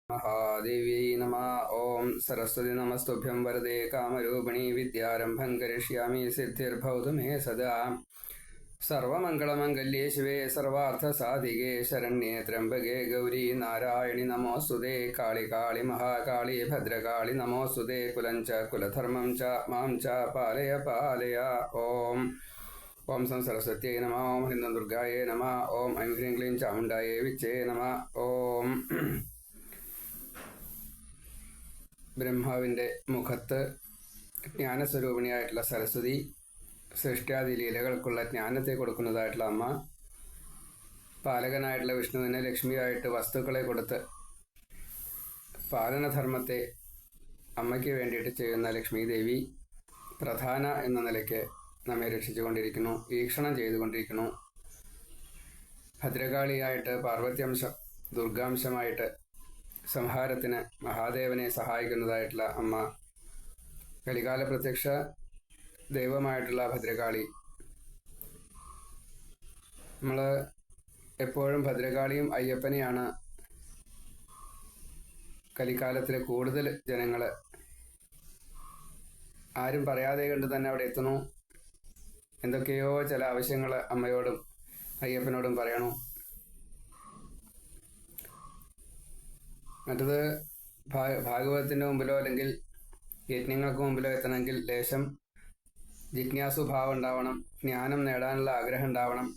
महादेव्यै नमः। ॐ सरस्वती नमस्तुभ्यं वरदे कामरूपिणी विद्यारम्भं करिष्यामि सिद्धिर्भवतु मे सदा। सर्वमङ्गलमङ्गल्ये शिवे सर्वार्थसाधिके शरण्ये त्र्यम्बके गौरी नारायणि नमोऽस्तुते। काळि काळि महाकाळि भद्रकाळि नमोऽस्तुते। कुलं च कुलधर्मं च मां च पालय पालय। ॐ सं सरस्वत्यै नमः। ॐ ह्रीं दुर्गायै नमः। ॐ ऐं ह्रीं क्लीं चामुण्डायै विच्चे नमः। ॐ ബ്രഹ്മാവിൻ്റെ മുഖത്ത് ജ്ഞാനസ്വരൂപിണിയായിട്ടുള്ള സരസ്വതി, സൃഷ്ടാദി ലീലകൾക്കുള്ള ജ്ഞാനത്തെ കൊടുക്കുന്നതായിട്ടുള്ള അമ്മ, പാലകനായിട്ടുള്ള വിഷ്ണുവിനെ ലക്ഷ്മിയായിട്ട് വസ്തുക്കളെ കൊടുത്ത് പാലനധർമ്മത്തെ അമ്മയ്ക്ക് വേണ്ടിയിട്ട് ചെയ്യുന്ന ലക്ഷ്മി ദേവി പ്രധാന എന്ന നിലയ്ക്ക് നമ്മെ രക്ഷിച്ചുകൊണ്ടിരിക്കുന്നു, ഈക്ഷണം ചെയ്തുകൊണ്ടിരിക്കുന്നു. ഭദ്രകാളിയായിട്ട് പാർവത്യാംശം, ദുർഗാംശമായിട്ട് സംഹാരത്തിന് മഹാദേവനെ സഹായിക്കുന്നതായിട്ടുള്ള അമ്മ, കലികാല പ്രത്യക്ഷ ദൈവമായിട്ടുള്ള ഭദ്രകാളി. നമ്മൾ എപ്പോഴും ഭദ്രകാളിയും അയ്യപ്പനെയാണ് കലിക്കാലത്തിൽ കൂടുതൽ ജനങ്ങൾ ആരും പറയാതെ കണ്ട് തന്നെ അവിടെ എത്തുന്നു. എന്തൊക്കെയോ ചില ആവശ്യങ്ങൾ അമ്മയോടും അയ്യപ്പനോടും പറയണു. മറ്റത് ഭാഗവതത്തിൻ്റെ മുമ്പിലോ അല്ലെങ്കിൽ യജ്ഞങ്ങൾക്ക് മുമ്പിലോ എത്തണമെങ്കിൽ ലേശം ജിജ്ഞാസുഭാവം ഉണ്ടാവണം, ജ്ഞാനം നേടാനുള്ള ആഗ്രഹം ഉണ്ടാവണം.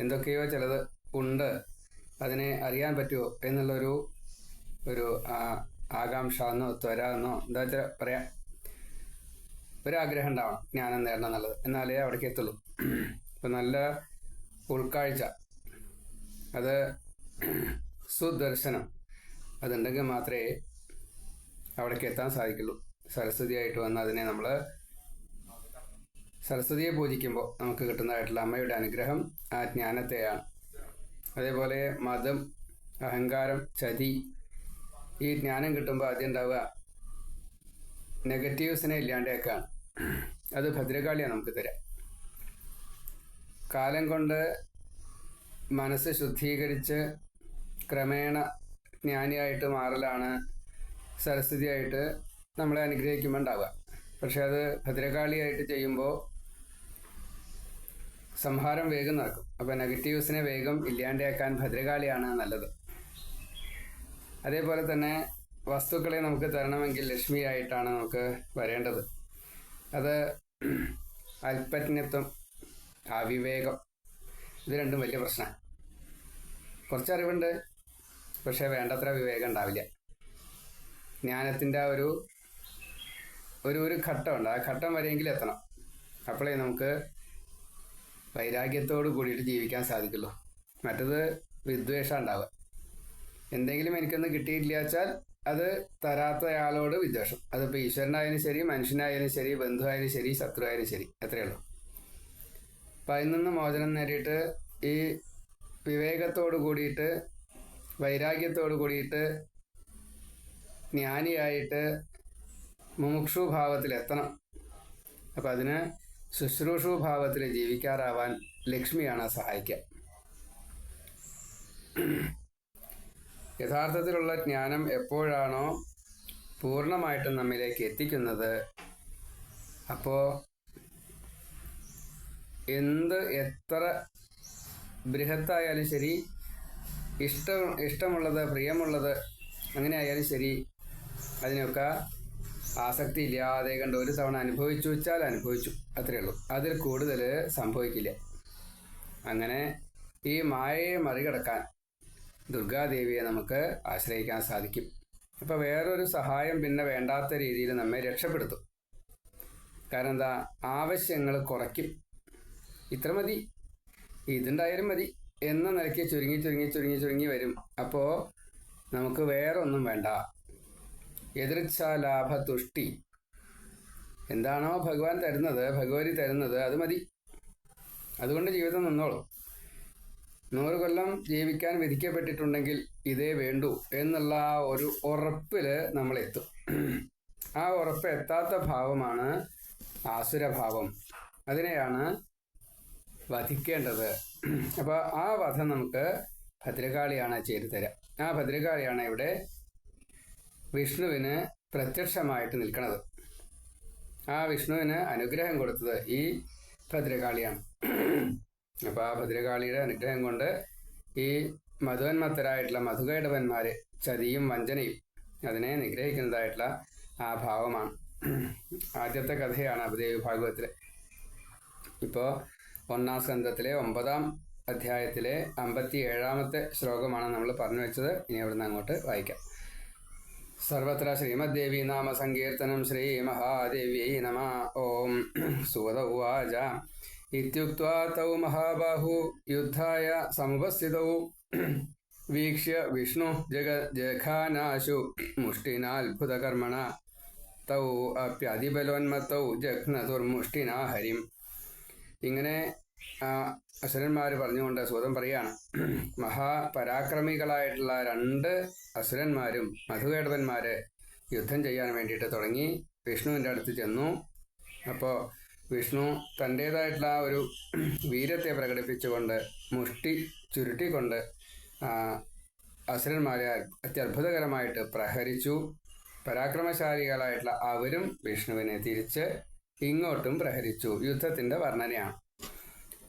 എന്തൊക്കെയോ ചിലത് ഉണ്ട്, അതിനെ അറിയാൻ പറ്റുമോ എന്നുള്ളൊരു ആകാംക്ഷ എന്നോ ത്വര എന്നോ എന്താ വെച്ചാൽ പറയാം, ഒരാഗ്രഹം ഉണ്ടാവണം ജ്ഞാനം നേടണം എന്നുള്ളത്. എന്നാലേ അവിടേക്ക് എത്തുള്ളൂ. ഇപ്പം നല്ല ഉൾക്കാഴ്ച, അത് സുദർശനം, അതുണ്ടെങ്കിൽ മാത്രമേ അവിടേക്ക് എത്താൻ സാധിക്കുള്ളൂ. സരസ്വതിയായിട്ട് വന്ന് അതിനെ നമ്മൾ സരസ്വതിയെ പൂജിക്കുമ്പോൾ നമുക്ക് കിട്ടുന്നതായിട്ടുള്ള അമ്മയുടെ അനുഗ്രഹം ആ ജ്ഞാനത്തെയാണ്. അതേപോലെ മതം, അഹങ്കാരം, ചതി, ഈ ജ്ഞാനം കിട്ടുമ്പോൾ ആദ്യം ഉണ്ടാവുക നെഗറ്റീവ്സിനെ ഇല്ലാണ്ടാക്കാണ്. അത് ഭദ്രകാളിയാണ് നമുക്ക് തരാം. കാലം കൊണ്ട് മനസ്സ് ശുദ്ധീകരിച്ച് ക്രമേണ ജ്ഞാനിയായിട്ട് മാറലാണ് സരസ്വതിയായിട്ട് നമ്മളെ അനുഗ്രഹിക്കുമ്പോൾ ഉണ്ടാവുക. പക്ഷെ അത് ഭദ്രകാളിയായിട്ട് ചെയ്യുമ്പോൾ സംഹാരം വേഗം നടക്കും. അപ്പോൾ നെഗറ്റീവ്സിനെ വേഗം ഇല്ലാണ്ടാക്കാൻ ഭദ്രകാളിയാണ് നല്ലത്. അതേപോലെ തന്നെ വസ്തുക്കളെ നമുക്ക് തരണമെങ്കിൽ ലക്ഷ്മിയായിട്ടാണ് നമുക്ക് വരേണ്ടത്. അത് അല്പജ്ഞത്വം, അവിവേകം, ഇത് രണ്ടും വലിയ പ്രശ്നമാണ്. കുറച്ചറിവുണ്ട്, പക്ഷേ വേണ്ടത്ര വിവേകം ഉണ്ടാവില്ല. ജ്ഞാനത്തിൻ്റെ ഒരു ഘട്ടമുണ്ട്, ആ ഘട്ടം വരെയെങ്കിലും എത്തണം. അപ്പോഴേ നമുക്ക് വൈരാഗ്യത്തോട് കൂടിയിട്ട് ജീവിക്കാൻ സാധിക്കുള്ളൂ. മറ്റത് വിദ്വേഷം ഉണ്ടാവുക. എന്തെങ്കിലും എനിക്കൊന്ന് കിട്ടിയിട്ടില്ല വെച്ചാൽ അത് തരാത്തയാളോട് വിദ്വേഷം. അതിപ്പോൾ ഈശ്വരനായാലും ശരി, മനുഷ്യനായാലും ശരി, ബന്ധുവായാലും ശരി, ശത്രുവായാലും ശരി, അത്രയേ ഉള്ളൂ. അപ്പം അതിൽ നിന്ന് മോചനം നേടിയിട്ട് ഈ വിവേകത്തോട് കൂടിയിട്ട്, വൈരാഗ്യത്തോട് കൂടിയിട്ട് ജ്ഞാനിയായിട്ട് മുമുക്ഷുഭാവത്തിലെത്തണം. അപ്പം അതിന് ശുശ്രൂഷുഭാവത്തിൽ ജീവിക്കാറാവാൻ ലക്ഷ്മിയാണ് സഹായിക്കുക. യഥാർത്ഥത്തിലുള്ള ജ്ഞാനം എപ്പോഴാണോ പൂർണ്ണമായിട്ടും നമ്മിലേക്ക് എത്തിക്കുന്നത്, അപ്പോൾ എത്ര ബൃഹത്തായാലും ശരി, ഇഷ്ടമുള്ളത്, പ്രിയമുള്ളത്, അങ്ങനെ ആയാലും ശരി, അതിനൊക്കെ ആസക്തി ഇല്ലാതെ കണ്ട് ഒരു തവണ അനുഭവിച്ചു വെച്ചാൽ അനുഭവിച്ചു, അത്രയേ ഉള്ളൂ. അതിൽ കൂടുതൽ സംഭവിക്കില്ല. അങ്ങനെ ഈ മായയെ മറികടക്കാൻ ദുർഗാദേവിയെ നമുക്ക് ആശ്രയിക്കാൻ സാധിക്കും. അപ്പോൾ വേറൊരു സഹായം പിന്നെ വേണ്ടാത്ത രീതിയിൽ നമ്മെ രക്ഷപ്പെടുത്തും. കാരണം എന്താ, ആവശ്യങ്ങൾ കുറയ്ക്കും. ഇത്ര മതി, ഇതുണ്ടായാലും മതി എന്ന നിലയ്ക്ക് ചുരുങ്ങി ചുരുങ്ങി ചുരുങ്ങി ചുരുങ്ങി വരും. അപ്പോൾ നമുക്ക് വേറെ ഒന്നും വേണ്ട. എതിർച്ഛാലാഭ തുഷ്ടി, എന്താണോ ഭഗവാൻ തരുന്നത്, ഭഗവതി തരുന്നത്, അത് മതി. അതുകൊണ്ട് ജീവിതം നിന്നോളും. 100 കൊല്ലം ജീവിക്കാൻ വിധിക്കപ്പെട്ടിട്ടുണ്ടെങ്കിൽ ഇതേ വേണ്ടൂ എന്നുള്ള ആ ഒരു ഉറപ്പിൽ നമ്മളെത്തും. ആ ഉറപ്പ് എത്താത്ത ഭാവമാണ് ആസുരഭാവം. അതിനെയാണ് വധിക്കേണ്ടത്. അപ്പോൾ ആ വധം നമുക്ക് ഭദ്രകാളിയാണ് ചെയ്തു തരാം. ആ ഭദ്രകാളിയാണ് ഇവിടെ വിഷ്ണുവിന് പ്രത്യക്ഷമായിട്ട് നിൽക്കുന്നത്. ആ വിഷ്ണുവിന് അനുഗ്രഹം കൊടുത്തത് ഈ ഭദ്രകാളിയാണ്. അപ്പോൾ ആ ഭദ്രകാളിയുടെ അനുഗ്രഹം കൊണ്ട് ഈ മധുവന്മത്തരായിട്ടുള്ള മധുകൈടവന്മാരെ ചതിയും വഞ്ചനയും അതിനെ നിഗ്രഹിക്കുന്നതായിട്ടുള്ള ആ ഭാവമാണ്. ആദ്യത്തെ കഥയാണ് അഭിദേവി ഭാഗവത്തിലെ. ഇപ്പോൾ 1-ാം സ്കന്ധത്തിലെ 9-ാം അധ്യായത്തിലെ 57-ാമത്തെ ശ്ലോകമാണ് നമ്മൾ പറഞ്ഞു വെച്ചത്. ഇനി അവിടുന്ന് അങ്ങോട്ട് വായിക്കാം. സർവത്ര ശ്രീമദ്ദേവി നാമ സങ്കീർത്തനം ശ്രീ മഹാദേവ്യൈ നമഃ. ഓം സുഗത ഉവാച ഇത്യുക്ത്വാ തൗ മഹാബാഹു യുദ്ധായ സമുപസ്ഥിതൗ വീക്ഷ്യ വിഷ്ണു ജഘാനാശു മുഷ്ടിനാത്ഭുതകർമ്മണ തൗ അപ്യതിബലോന്മത്തൗ ജഘ്നതുർമുഷ്ടിനാ ഹരിം. ഇങ്ങനെ അസുരന്മാർ പറഞ്ഞുകൊണ്ട് സൂതം പറയാണ്, മഹാപരാക്രമികളായിട്ടുള്ള 2 അസുരന്മാരും മധുകേടവന്മാര് യുദ്ധം ചെയ്യാൻ വേണ്ടിയിട്ട് തുടങ്ങി. വിഷ്ണുവിൻ്റെ അടുത്ത് ചെന്നു. അപ്പോൾ വിഷ്ണു തൻ്റേതായിട്ടുള്ള ഒരു വീര്യത്തെ പ്രകടിപ്പിച്ചുകൊണ്ട് മുഷ്ടി ചുരുട്ടിക്കൊണ്ട് അസുരന്മാരെ അത്യത്ഭുതകരമായിട്ട് പ്രഹരിച്ചു. പരാക്രമശാലികളായിട്ടുള്ള അവരും വിഷ്ണുവിനെ തിരിച്ച് ഇങ്ങോട്ടും പ്രഹരിച്ചു. യുദ്ധത്തിൻ്റെ വർണ്ണനയാണ്.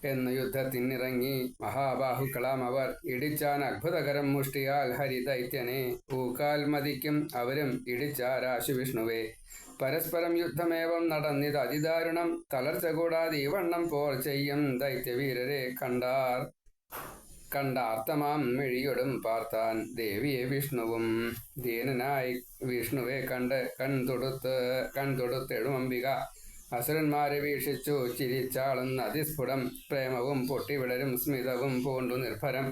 എന്ന് യുദ്ധത്തിനിറങ്ങി മഹാബാഹുക്കളാം അവർ ഇടിച്ചാൻ അത്ഭുതകരം മുഷ്ടിയാൽ ഹരിദൈത്യനെ പൂക്കാൽ മതിക്കും അവരും ഇടിച്ചാരാശു വിഷ്ണുവേ. പരസ്പരം യുദ്ധമേവം നടന്നിത് അതിദാരുണം തളർച്ച കൂടാതെ ഈ വണ്ണം പോർ ചെയ്യും ദൈത്യവീരരെ കണ്ടാർത്തമാം മിഴിയൊടും പാർത്താൻ ദേവിയെ വിഷ്ണുവും. ദീനനായി വിഷ്ണുവെ കണ്ട് കൺതൊടുത്തെഴുമംബിക അസുരന്മാരെ വീക്ഷിച്ചു ചിരിച്ചാളുന്ന അതിസ്ഫുടം പ്രേമവും പൊട്ടിവിടരും സ്മിതവും പൂണ്ടു നിർഭരം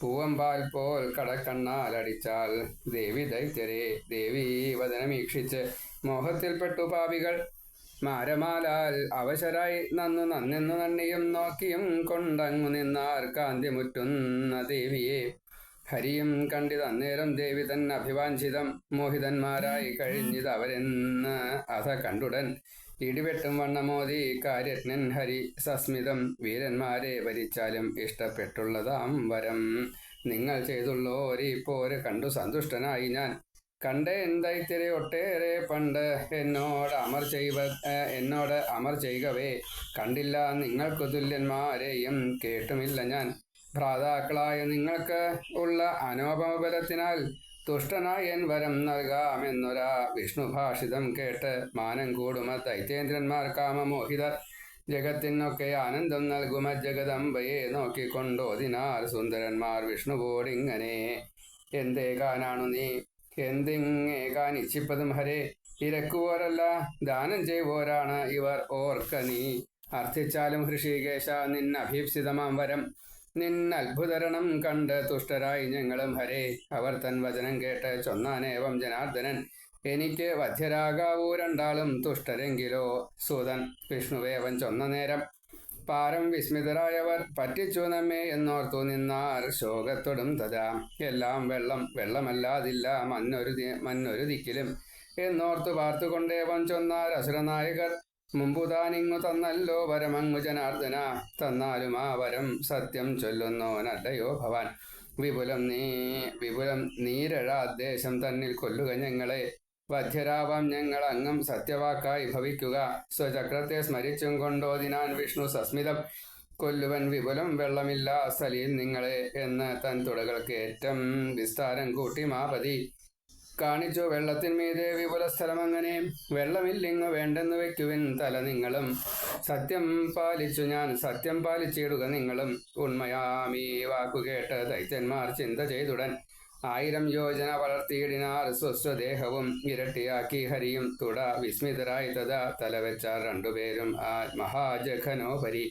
പൂവമ്പാൽ പോൽ കടക്കണ്ണാലടിച്ചാൽ ദേവി ദൈത്യരെ. ദേവി വദനമീക്ഷിച്ച് മോഹത്തിൽപ്പെട്ടു പാപികൾ മാരമാലാൽ അവശരായി നന്നെന്നു നണ്ണിയും നോക്കിയും കൊണ്ടങ്ങു നിന്നാർ കാന്തിമുറ്റുന്ന ദേവിയെ. ഹരിയും കണ്ടിതന്നേരം ദേവി തൻ അഭിവാഞ്ചിതം മോഹിതന്മാരായി കഴിഞ്ഞിതവരെന്ന് അഥ കണ്ടുടൻ ഇടിവെട്ടും വണ്ണമോദി കാര്യജ്ഞൻ ഹരി സസ്മിതം. വീരന്മാരെ ഭരിച്ചാലും ഇഷ്ടപ്പെട്ടുള്ളതാം വരം നിങ്ങൾ ചെയ്തുള്ളോരി പോര് കണ്ടു സന്തുഷ്ടനായി ഞാൻ. കണ്ടേൻ ദൈത്യരെ ഒട്ടേറെ പണ്ട് എന്നോട് അമർ ചെയ്യവേ കണ്ടില്ല നിങ്ങൾക്കു തുല്യന്മാരെയും കേട്ടുമില്ല ഞാൻ. ഭ്രാതാക്കളായ നിങ്ങൾക്ക് ഉള്ള അനോപമബലത്തിനാൽ തുഷ്ടനായി എൻ വരം നൽകാമെന്നൊരാ വിഷ്ണുഭാഷിതം കേട്ട് മാനം കൂടുമ ദൈത്യേന്ദ്രന്മാർ കാമമോഹിതർ. ജഗത്തിനൊക്കെ ആനന്ദം നൽകുമ ജഗദംബയെ നോക്കിക്കൊണ്ടോതിനാൽ സുന്ദരന്മാർ വിഷ്ണുവോടിങ്ങനെ. എന്തേകാനാണു നീ എന്തിങ്ങേകാൻ ഇച്ഛിപ്പതും ഹരേ. ഇരക്കുവോരല്ല ദാനം ചെയ്വോരാണ് ഇവർ ഓർക്ക നീ. അർത്ഥിച്ചാലും ഹൃഷികേശ നിന്നഭീപ്സിതമാം വരം നിന്നത്ഭുതരണം കണ്ട് തുഷ്ടരായി ഞങ്ങളും ഹരേ. അവർ തൻ വചനം കേട്ട് ചൊന്നാനേവം ജനാർദ്ദനൻ എനിക്ക് വധ്യരാകാവൂ രണ്ടാളും തുഷ്ടരെങ്കിലോ. സൂതൻ വിഷ്ണുവേവൻ ചൊന്ന നേരം പാരം വിസ്മിതരായവർ പറ്റിച്ചു നമ്മെ എന്നോർത്തു നിന്നാർ ശോകത്തൊടും തഥാ. എല്ലാം വെള്ളമല്ലാതില്ല മന്നൊരു ദിക്കിലും എന്നോർത്തു പാർത്തുകൊണ്ടേവം ചൊന്നാർ അസുരനായകർ. മുമ്പു താനിങ്ങു തന്നല്ലോ വരമങ്ങു ജനാർദ്ദന തന്നാലും ആ വരം സത്യം ചൊല്ലുന്നോനല്ലയോ ഭവാൻ. വിപുലം നീരഴാദ്ദേശം തന്നിൽ കൊല്ലുക ഞങ്ങളെ. വധ്യരാവാം ഞങ്ങൾ അങ്ങം സത്യവാക്കായി ഭവിക്കുക. സ്വചക്രത്തെ സ്മരിച്ചും കൊണ്ടോതിനാൻ വിഷ്ണു സസ്മിതം. കൊല്ലുവൻ വിപുലം വെള്ളമില്ല സ്ഥലിയിൽ നിങ്ങളെ എന്ന് തൻ തുടകൾക്ക് ഏറ്റം വിസ്താരം കൂട്ടി മാപതി കാണിച്ചു. വെള്ളത്തിന്മീതെ വിപുല സ്ഥലമങ്ങനെ വെള്ളമില്ലിങ്ങു വേണ്ടെന്ന് വയ്ക്കുവിൻ തല നിങ്ങളും. സത്യം പാലിച്ചു ഞാൻ സത്യം പാലിച്ചിടുക നിങ്ങളും. ഉണ്മയാമീ വാക്കുകേട്ട് ദൈത്യന്മാർ ചിന്ത ചെയ്തുടൻ 1000 യോജന വളർത്തിയിടിനാർ സ്വസ്വദേഹവും ഇരട്ടിയാക്കി ഹരിയും തുട വിസ്മിതരായി തഥാ തലവെച്ചാർ 2 പേരും ആ മഹാജഘനോപരി.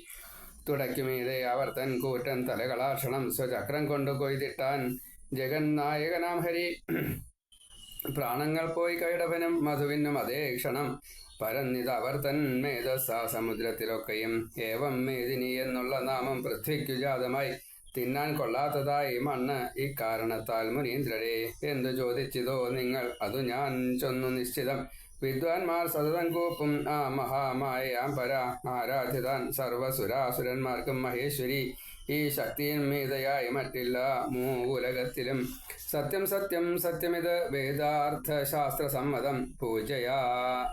തുടയ്ക്കുമീതെ അവർ തൻ കൂറ്റൻ തലകളാക്ഷണം സ്വചക്രം കൊണ്ടു കൊയ്തിട്ടാൻ ജഗന്നായകനാം ഹരി. പ്രാണങ്ങൾ പോയി കൈടവനും മധുവിനും അതേ ക്ഷണം പരന്നിത് അവർ തൻ മേധസ്സാ സമുദ്രത്തിലൊക്കെയും. ഏവം മേദിനി എന്നുള്ള നാമം പൃഥ്വിക്കു ജാതമായി തിന്നാൻ കൊള്ളാത്തതായി മണ്ണ് ഇക്കാരണത്താൽ മുനീന്ദ്രരെ. എന്തു ചോദിച്ചിതോ നിങ്ങൾ അതു ഞാൻ ചൊന്നു നിശ്ചിതം. വിദ്വാൻമാർ സതതം കൂപ്പും ആ മഹാമായാം പര ആരാധ്യതാൻ സർവസുരാസുരന്മാർക്കും മഹേശ്വരി. ഈ ശക്തിയിന്മീതയായി മറ്റില്ല മൂലകത്തിലും. സത്യം സത്യം സത്യമിത് വേദാർത്ഥ ശാസ്ത്ര സമ്മതം.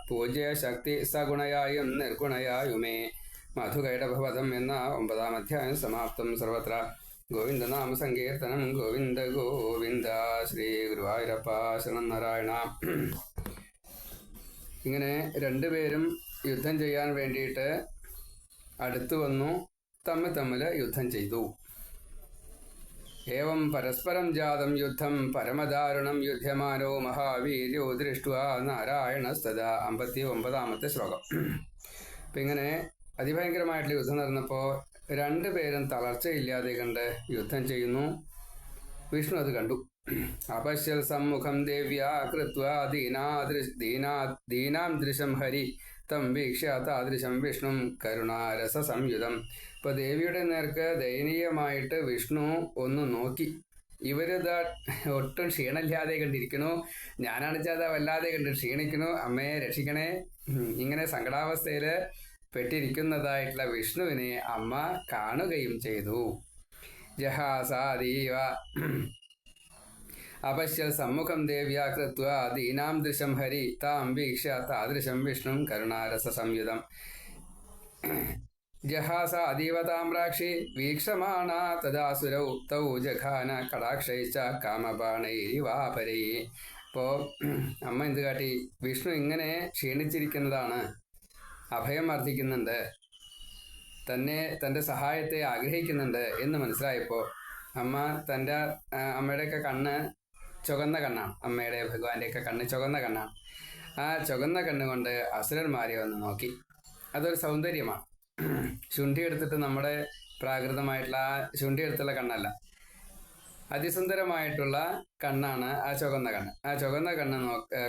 പൂജ്യ ശക്തി സഗുണയായും നിർഗുണയായുമേ. മധുകൈടഭവധം എന്ന 9-ാം അധ്യായം സമാപ്തം. സർവത്ര ഗോവിന്ദനാമ സങ്കീർത്തനം. ഗോവിന്ദ ഗോവിന്ദ. ശ്രീ ഗുരുവായൂരപ്പ ശരണം നാരായണ. ഇങ്ങനെ രണ്ടുപേരും യുദ്ധം ചെയ്യാൻ വേണ്ടിയിട്ട് അടുത്തു വന്നു. തമ്മിൽ യുദ്ധം ചെയ്തു. ഏവം പരസ്പരം ജാതം യുദ്ധം പരമദാരുണം യുധ്യമാനോ മഹാവീര്യോ ദൃഷ്ട്വാ നാരായണസ്തദാ. 59-ാമത്തെ ശ്ലോകം. അപ്പം ഇങ്ങനെ അതിഭയങ്കരമായിട്ടുള്ള യുദ്ധം നടന്നപ്പോൾ രണ്ടുപേരും തളർച്ചയില്ലാതെ കണ്ട് യുദ്ധം ചെയ്യുന്നു. വിഷ്ണു അത് കണ്ടു. അപശ്യൽ സമ്മുഖം ദേവ്യാ കൃത്വാ ദീനാം ദൃശം ഹരി തം വീക്ഷ്യ താദൃശം വിഷ്ണു കരുണാരസ സംയുതം. ഇപ്പൊ ദേവിയുടെ നേർക്ക് ദയനീയമായിട്ട് വിഷ്ണു ഒന്ന് നോക്കി. ഇവരിതാ ഒട്ടും ക്ഷീണമില്ലാതെ കണ്ടിരിക്കുന്നു. ഞാനാണിച്ചാൽ വല്ലാതെ കണ്ട് ക്ഷീണിക്കുന്നു. അമ്മയെ രക്ഷിക്കണേ. ഇങ്ങനെ സങ്കടാവസ്ഥയിൽ പെട്ടിരിക്കുന്നതായിട്ടുള്ള വിഷ്ണുവിനെ അമ്മ കാണുകയും ചെയ്തു. ജഹാസാദീവ അപശ്യൽ സമ്മുഖം ദേവ്യാ കൃത്വാ ദീനാം ദൃശം ഹരി താം വീക്ഷ്യ താദൃശം വിഷ്ണു കരുണാരസ സംയുതം. ജഹാസ അതീവ താമ്രാക്ഷി വീക്ഷമാണ തദാസുരൗ തൗ ജഘാന കടാക്ഷയിച്ച കാമബാണൈരിവാപരൈ. അപ്പോൾ അമ്മ എന്ത് കാട്ടി? വിഷ്ണു ഇങ്ങനെ ക്ഷീണിച്ചിരിക്കുന്നതാണ്, അഭയം അർത്ഥിക്കുന്നുണ്ട്, തൻ്റെ സഹായത്തെ ആഗ്രഹിക്കുന്നുണ്ട് എന്ന് മനസ്സിലായപ്പോൾ അമ്മയുടെയൊക്കെ കണ്ണ് ചുവന്ന കണ്ണാണ്. അമ്മയുടെ ഭഗവാന്റെയൊക്കെ കണ്ണ് ചുവന്ന കണ്ണാണ്. ആ ചുവന്ന കണ്ണുകൊണ്ട് അസുരന്മാരെ ഒന്ന് നോക്കി. അതൊരു സൗന്ദര്യമാണ്. ശുണ്ഠി എടുത്തിട്ട് നമ്മുടെ പ്രാകൃതമായിട്ടുള്ള ആ ശുണ്ഠി എടുത്തുള്ള കണ്ണല്ല, അതിസുന്ദരമായിട്ടുള്ള കണ്ണാണ് ആ ചുവന്ന കണ്ണ്. ആ ചുവന്ന കണ്ണ്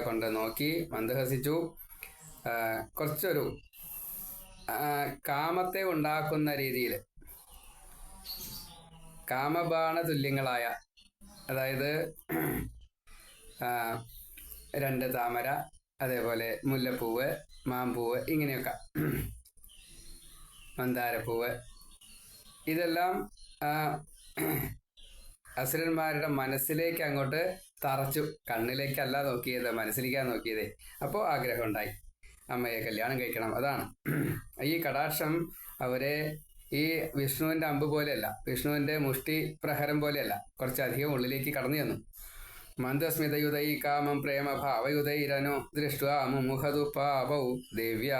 കൊണ്ട് നോക്കി മന്ദഹസിച്ചു. കുറച്ചൊരു കാമത്തെ ഉണ്ടാക്കുന്ന രീതിയിൽ കാമബാണ തുല്യങ്ങളായ, അതായത് 2 താമര, അതേപോലെ മുല്ലപ്പൂവ്, മാമ്പൂവ്, ഇങ്ങനെയൊക്കെ, മന്ദാരപ്പൂവ്, ഇതെല്ലാം അസുരന്മാരുടെ മനസ്സിലേക്ക് അങ്ങോട്ട് തറച്ചു. കണ്ണിലേക്കല്ല നോക്കിയത്, മനസ്സിലേക്കാണ് നോക്കിയത്. അപ്പോൾ ആഗ്രഹം ഉണ്ടായി, അമ്മയെ കല്യാണം കഴിക്കണം. അതാണ് ഈ കടാക്ഷം. അവരെ ഈ വിഷ്ണുവിൻ്റെ അമ്പ് പോലെയല്ല, വിഷ്ണുവിൻ്റെ മുഷ്ടി പ്രഹരം പോലെയല്ല, കുറച്ചധികം ഉള്ളിലേക്ക് കടന്നു ചെന്നു. മന്ദസ്മിതയുതൈ കാമം പ്രേമ ഭാവയുതൈരനു ദൃഷ്ട്വാ മുമുഖതു പാപൗ ദേവ്യ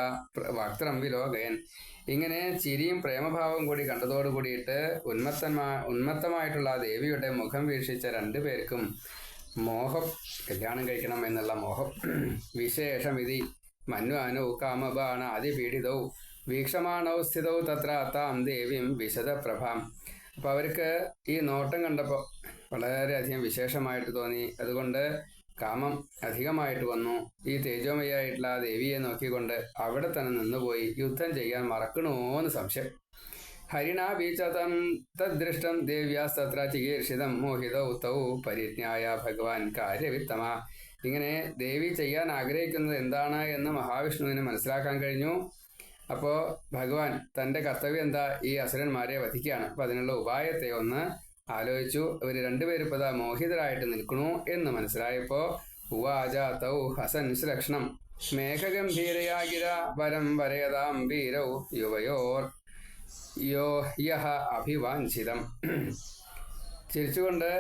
വക്ത്രം വിലോകയൻ. ഇങ്ങനെ ചിരിയും പ്രേമഭാവവും കൂടി കണ്ടതോടു കൂടിയിട്ട് ഉന്മത്തമായിട്ടുള്ള ദേവിയുടെ മുഖം വീക്ഷിച്ച 2 പേർക്കും മോഹം, കല്യാണം കഴിക്കണം എന്നുള്ള മോഹം. വിശേഷമിതി മന്വാനോ കാമബാണ അതിപീഡിതൗ വീക്ഷമാണോ സ്ഥിതൗ തത്ര താം ദേവീം വിശദപ്രഭാം. അപ്പോൾ അവർക്ക് ഈ നോട്ടം കണ്ടപ്പോൾ വളരെയധികം വിശേഷമായിട്ട് തോന്നി. അതുകൊണ്ട് കാമം അധികമായിട്ട് വന്നു. ഈ തേജോമയായിട്ടുള്ള ആ ദേവിയെ നോക്കിക്കൊണ്ട് അവിടെ തന്നെ നിന്നുപോയി. യുദ്ധം ചെയ്യാൻ മറക്കണോന്ന് സംശയം. ഹരിണാ ബീച്ചതം തദ്ദൃഷ്ടം ദേവ്യാസ്തത്ര ചികീർഷിതം മോഹിതൗ തൗ പരിജ്ഞായ ഭഗവാൻ കാര്യവിത്തമ. ഇങ്ങനെ ദേവി ചെയ്യാൻ ആഗ്രഹിക്കുന്നത് എന്താണ് എന്ന് മഹാവിഷ്ണുവിന് മനസ്സിലാക്കാൻ കഴിഞ്ഞു. അപ്പോൾ ഭഗവാൻ തൻ്റെ കർത്തവ്യം എന്താ? ഈ അസുരന്മാരെ വധിക്കുകയാണ്. അപ്പോൾ അതിനുള്ള ഉപായത്തെ ഒന്ന് ആലോചിച്ചു. ഇവർ 2 പേരും ഇപ്പോൾ മോഹിതരായിട്ട് നിൽക്കണു എന്ന് മനസ്സിലായപ്പോൾ ഉവാച തൗ ഹസൻ ലക്ഷണം മേഘഗംഭീരയാഗിര വരം വരയതാം വീരൗ യുവയോർ യഹ അഭിവാഞ്ചിതം. ചിരിച്ചുകൊണ്ട്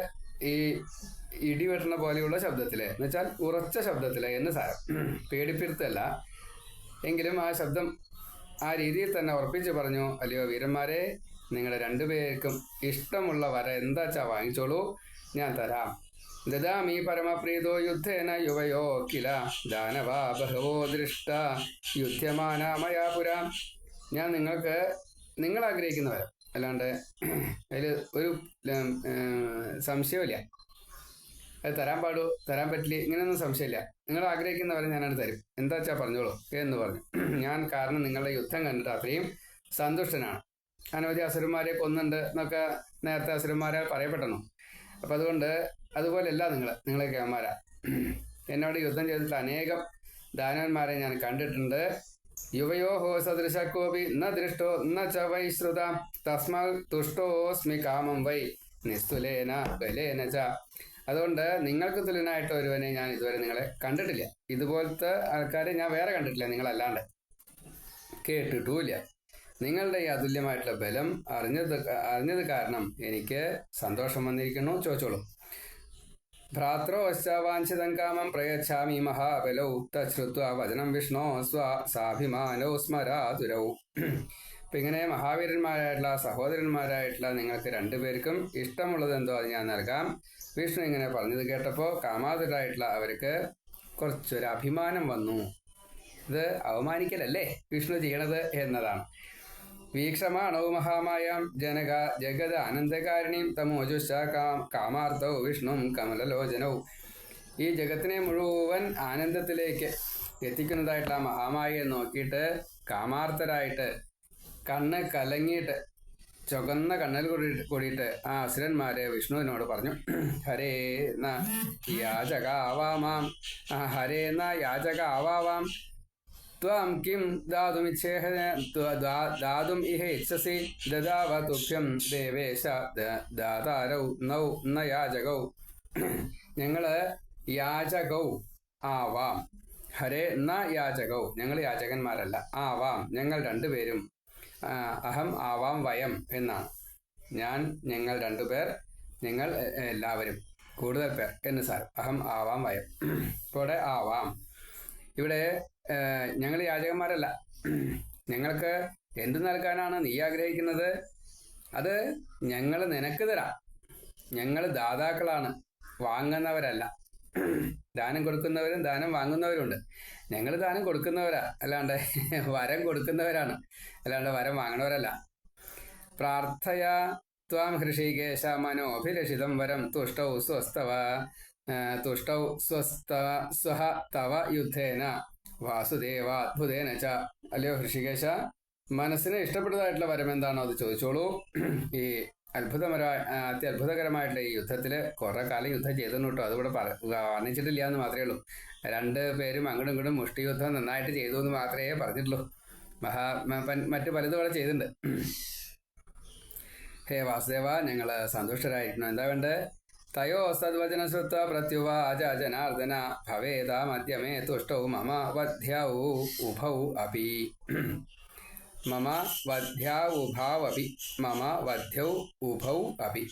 ഈ ഇടിവെട്ടണ പോലെയുള്ള ശബ്ദത്തിൽ, എന്നുവെച്ചാൽ ഉറച്ച ശബ്ദത്തിൽ എന്ന് സാരം, പേടിപ്പിരുത്തല്ല, എങ്കിലും ആ ശബ്ദം ആ രീതിയിൽ തന്നെ ഉറപ്പിച്ച് പറഞ്ഞു, അല്ലയോ വീരന്മാരെ, നിങ്ങളുടെ 2 പേർക്കും ഇഷ്ടമുള്ള വര എന്താ വെച്ചാൽ വാങ്ങിച്ചോളൂ, ഞാൻ തരാം. ദദാമി പരമപ്രീതോ യുദ്ധേന യുവയോ കില ദാനവാ ബഹവോ ദൃഷ്ട യുദ്ധമാനാമയാപുര. ഞാൻ നിങ്ങൾ ആഗ്രഹിക്കുന്ന വരം, അല്ലാണ്ട് അതിൽ ഒരു സംശയമില്ല. അത് തരാൻ പറ്റില്ല, ഇങ്ങനെയൊന്നും സംശയമില്ല. നിങ്ങൾ ആഗ്രഹിക്കുന്ന വരെ ഞാനത് തരും, എന്താ വെച്ചാൽ പറഞ്ഞോളൂ എന്ന് പറഞ്ഞു. ഞാൻ കാരണം നിങ്ങളുടെ യുദ്ധം കണ്ടിട്ട് അത്രയും സന്തുഷ്ടനാണ്. അനവധി അസുരന്മാരെ കൊന്നുണ്ട് എന്നൊക്കെ നേരത്തെ അസുരന്മാരെ പറയപ്പെട്ടു. അപ്പം അതുകൊണ്ട് അതുപോലെയല്ല നിങ്ങളെ കേമാരാ. എന്നോട് യുദ്ധം ചെയ്തിട്ട് അനേകം ദാനവന്മാരെ ഞാൻ കണ്ടിട്ടുണ്ട്. യുവയോः സദൃശ കോപി ന ദൃഷ്ടോ ന ച വൈ ശ്രുത തസ്മാൽ തുഷ്ടോസ്മി കാമം വൈ നിസ്തുലേന ബലേന ച. അതുകൊണ്ട് നിങ്ങൾക്ക് തുല്യനായിട്ട് ഒരുവനെ ഞാൻ ഇതുവരെ നിങ്ങളെ കണ്ടിട്ടില്ല. ഇതുപോലത്തെ ആൾക്കാരെ ഞാൻ വേറെ കണ്ടിട്ടില്ല, നിങ്ങളല്ലാണ്ട് കേട്ടിട്ടുമില്ല. നിങ്ങളുടെ ഈ അതുല്യമായിട്ടുള്ള ബലം അറിഞ്ഞത് കാരണം എനിക്ക് സന്തോഷം വന്നിരിക്കുന്നു. ചോദിച്ചോളൂ. ഭ്രാത്രോ അശ്ചാവാഞ്ചിതം കാമം പ്രയച്ഛാമി മഹാബലൗ തശ്രുത്വ വചനം വിഷ്ണോ സാഭിമാനോ സ്മരാതുരൗ. അപ്പം ഇങ്ങനെ മഹാവീരന്മാരായിട്ടുള്ള സഹോദരന്മാരായിട്ടുള്ള നിങ്ങൾക്ക് രണ്ടുപേർക്കും ഇഷ്ടമുള്ളത് എന്തോ അത് ഞാൻ നൽകാം. വിഷ്ണു ഇങ്ങനെ പറഞ്ഞത് കേട്ടപ്പോൾ കാമാതുരായിട്ടുള്ള അവർക്ക് കുറച്ചൊരു അഭിമാനം വന്നു. ഇത് അവമാനിക്കലല്ലേ വിഷ്ണു ചെയ്യണത് എന്നതാണ്. വീക്ഷമാണോ മഹാമായാം ജഗത് ആനന്ദകാരിണീം തമോജുശ്ച കാമാർത്തൗ വിഷ്ണും കമലലോചനവും. ഈ ജഗത്തിനെ മുഴുവൻ ആനന്ദത്തിലേക്ക് എത്തിക്കുന്നതായിട്ടുള്ള മഹാമായയെ നോക്കിയിട്ട് കാമാർത്തരായിട്ട് കണ്ണ് കലങ്ങിയിട്ട് ചുവന്ന കണ്ണൽ കൂടിയിട്ട് ആ അസുരന്മാരെ വിഷ്ണുവിനോട് പറഞ്ഞു, ഹരേ ന യാചക ആവാമാം ഹരേ ന യാചക ആവാവാം ത്വാം കിം ദാതും ഇഹ ഇച്ഛസി ദദാവ തുഭ്യം ദേവേശ ദാതാരൗ നൗ ന യാചകൗ. ഞങ്ങള് യാചകൗ ആവാം, ഹരേ ന യാചകൗ, ഞങ്ങൾ യാചകന്മാരല്ല, ആവാം ഞങ്ങൾ രണ്ടുപേരും, അഹം ആവാം വയം എന്നാണ്. ഞാൻ, ഞങ്ങൾ രണ്ടുപേർ, ഞങ്ങൾ എല്ലാവരും, കൂടുതൽ പേർ എന്ന് സാരം. അഹം ആവാം വയം. ഇവിടെ ആവാം, ഇവിടെ ഞങ്ങൾ യാചകന്മാരല്ല. ഞങ്ങൾക്ക് എന്തു നൽകാനാണ് നീ ആഗ്രഹിക്കുന്നത്? അത് ഞങ്ങൾ നിനക്ക് തരാം. ഞങ്ങൾ ദാതാക്കളാണ്, വാങ്ങുന്നവരല്ല. ദാനം കൊടുക്കുന്നവരും ദാനം വാങ്ങുന്നവരുണ്ട്. ഞങ്ങൾ ദാനം കൊടുക്കുന്നവരാ, അല്ലാണ്ട് വരം കൊടുക്കുന്നവരാണ്, അല്ലാണ്ട് വരം വാങ്ങണവരല്ല. പ്രാർത്ഥയാ ത്വാം ഹൃഷികേശ മനോഭിലഷിതം വരം തുഷ്ടൗ സ്വഹ തവ യുദ്ധേന വാസുദേവാത്ഭുതേന ച. അല്ലയോ ഹൃഷികേശ, മനസ്സിന് ഇഷ്ടപ്പെട്ടതായിട്ടുള്ള വരം എന്താണോ അത് ചോദിച്ചോളൂ. ഈ അത്യത്ഭുതകരമായിട്ടുള്ള ഈ യുദ്ധത്തില് കുറെ കാലം യുദ്ധം ചെയ്തിരുന്നു കേട്ടോ. അതുകൂടെ വർണ്ണിച്ചിട്ടില്ല എന്ന് മാത്രമേ ഉള്ളൂ. രണ്ടുപേരും അങ്ങോട്ടും ഇങ്ങോട്ടും മുഷ്ടി യുദ്ധം നന്നായിട്ട് ചെയ്തു എന്ന് മാത്രമേ പറഞ്ഞിട്ടുള്ളൂ. മറ്റു പലതും അവിടെ ചെയ്തിട്ടുണ്ട്. ഹേ വാസുദേവ, ഞങ്ങൾ സന്തുഷ്ടരായിരിക്കണം. എന്താ വേണ്ടത്? തയോ സദ്വചന ശ്രുത്വ പ്രത്യുവാച ജനാർദ്ദന ഭവേദാ മധ്യമേ തുഷ്ടൗ മമ വധ്യൗ ഉഭൗ അപി. മമ വധ്യൗഭാവപി മമ വധ്യൗ ഉഭൗ അപി.